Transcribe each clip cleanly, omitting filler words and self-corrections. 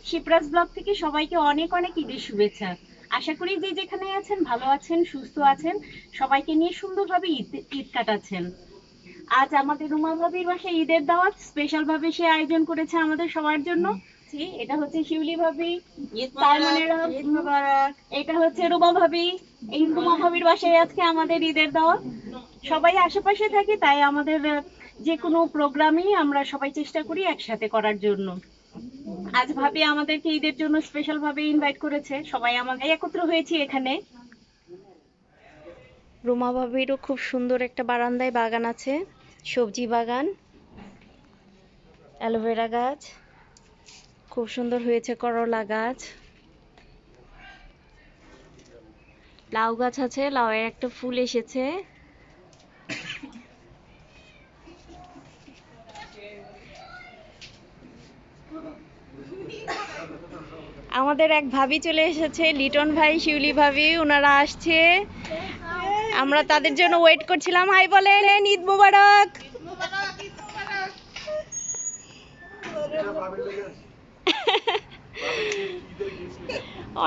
Shipra's blog থেকে সবাইকে অনেক অনেক ঈদের শুভেচ্ছা। আশা করি যে যেখানে আছেন ভালো আছেন, সুস্থ আছেন, সবাইকে নিয়ে সুন্দরভাবে ঈদ ঈদ কাটাচ্ছেন। আজ আমাদের রুমা ভাবির বাসায় ঈদের দাওয়াত স্পেশাল ভাবে সে আয়োজন করেছে আমাদের সবার জন্য। এটা হচ্ছে শিউলি ভাবি, সাইমনের এটা হচ্ছে রুমা ভাবি। এই রুমা ভাবির বাসায় আজকে আমাদের ঈদের দাওয়াত। সবাই আশেপাশে থাকি, তাই আমাদের যে কোনো প্রোগ্রামই আমরা সবাই চেষ্টা করি একসাথে করার জন্য। আজ ভাবি আমাদেরকে ঈদের জন্য স্পেশাল ভাবে ইনভাইট করেছে, সবাই আমাদের একত্র হয়েছি এখানে। রুমা ভাবিরও খুব সুন্দর একটা বারান্দায় বাগান আছে, সবজি বাগান, অ্যালোভেরা গাছ, খুব সুন্দর হয়েছে করলা গাছ, লাউ গাছ আছে, লাউয়ের একটা ফুল এসেছে। আমাদের এক ভাবি চলে এসেছে, লিটন ভাই, শিউলি ভাবি, ওনারা আসছে। আমরা তাদের জন্য ওয়েট করছিলাম। হাই বলেন, ঈদ মোবারক।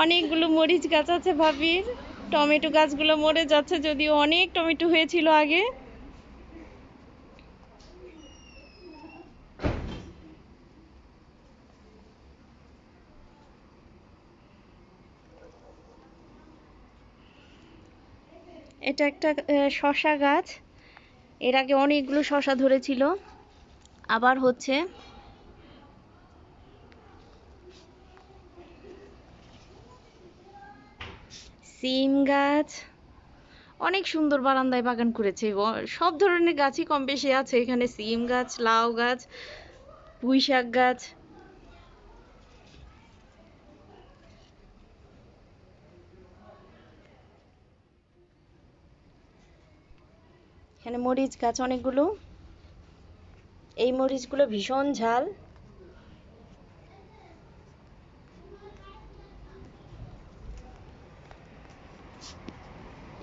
অনেকগুলো মরিচ গাছ আছে ভাবির, টমেটো গাছগুলো মরে যাচ্ছে, যদিও অনেক টমেটো হয়েছিল আগে। এটা একটা শসা গাছ, এর আগে অনেকগুলো শসা ধরেছিল, আবার হচ্ছে। সিম গাছ, অনেক সুন্দর বারান্দায় বাগান করেছে। সব ধরনের গাছই কম বেশি আছে এখানে, সিম গাছ, লাউ গাছ, পুঁই শাক গাছ। এখানে মরিচ গাছ অনেকগুলো, এই মরিচগুলো ভীষণ ঝাল।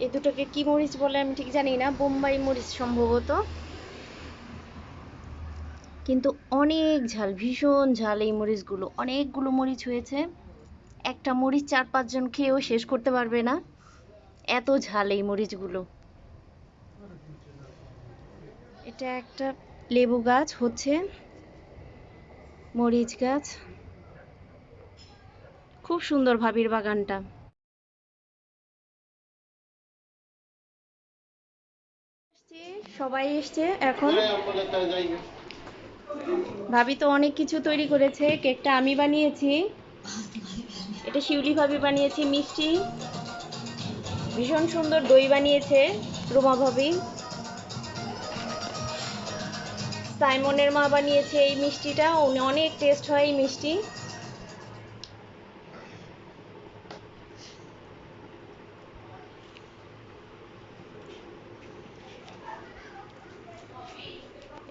এই দুটোকে কি মরিচ বলে আমি ঠিক জানি না, বোম্বাই মরিচ সম্ভবত, কিন্তু অনেক ঝাল, ভীষণ ঝাল এই মরিচগুলো। অনেকগুলো মরিচ হয়েছে, একটা মরিচ 4-5 জন খেয়েও শেষ করতে পারবে না, এত ঝাল এই মরিচগুলো। এটা একটা লেবু গাছ হচ্ছে, মরিচ গাছ, খুব সুন্দর ভাবির বাগানটা। সবাই এসছে এখন। ভাবি তো অনেক কিছু তৈরি করেছে, কেকটা আমি বানিয়েছি, এটা শিউলি ভাবি বানিয়েছে, মিষ্টি ভীষণ সুন্দর, দই বানিয়েছে রুমা ভাবি, সাইমনের মা বানিয়েছে এই মিষ্টিটা, অনেক টেস্ট হয় এই মিষ্টি।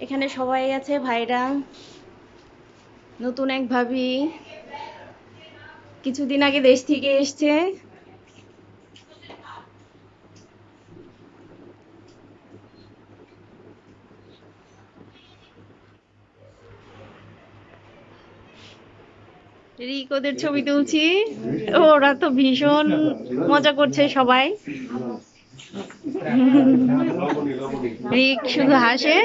এখানে সবাই আছে, ভাইরা, নতুন এক ভাবি কিছুদিন আগে দেশ থেকে এসছে। রিক ওদের ছবি তুলছি, ওরা তো ভীষণ মজা করছে সবাই। রিক শুধু হাসে।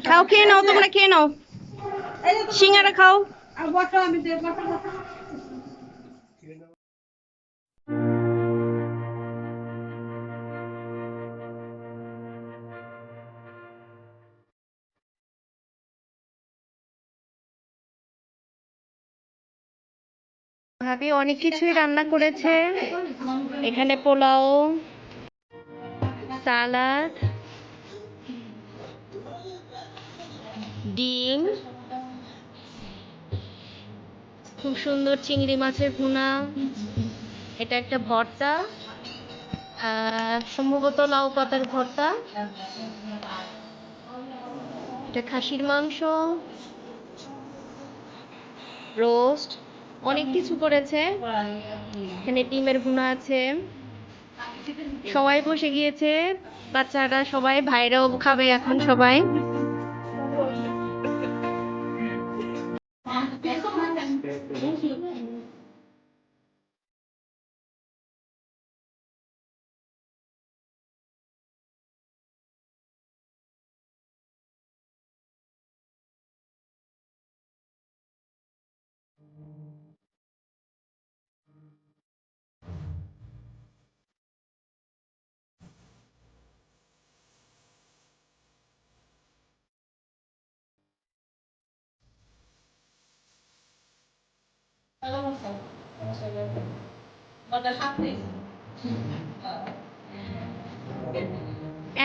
খাও, খেয়ে নাও, তোমরা খেয়ে নাও, সিঙ্গারা খাও। ভাবি অনেক কিছুই রান্না করেছে, এখানে পোলাও, সালাদ, ডিম, খুব সুন্দর চিংড়ি মাছের ভুনা, এটা একটা ভর্তা, সম্ভবত লাউ পাতার ভর্তা, এটা খাসির মাংস, রোস্ট, অনেক কিছু করেছে। এখানে ডিমের ভুনা আছে। সবাই বসে গিয়েছে, বাচ্চারা সবাই, ভাইরাও খাবে এখন সবাই।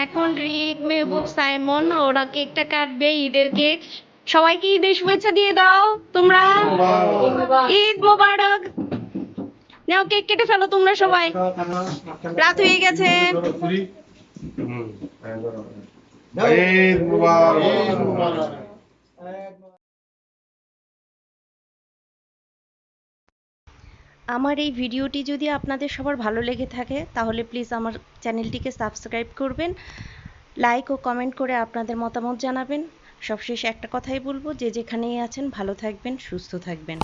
এখন রিক, মেহবুব, সাইমন ওরা কেকটা কাটবে, ঈদের কেক। সবাইকে ঈদের শুভেচ্ছা দিয়ে দাও তোমরা। ঈদ মোবারক। নাও কেক কেটে ফেলো তোমরা সবাই, রাত হয়ে গেছে। ঈদ মুবারক। আমার এই ভিডিওটি যদি আপনাদের সবার ভালো লেগে থাকে তাহলে প্লিজ আমার চ্যানেলটিকে সাবস্ক্রাইব করবেন, লাইক ও কমেন্ট করে আপনাদের মতামত জানাবেন। সবশেষে একটা কথাই বলবো, যে যেখানেই আছেন ভালো থাকবেন, সুস্থ থাকবেন।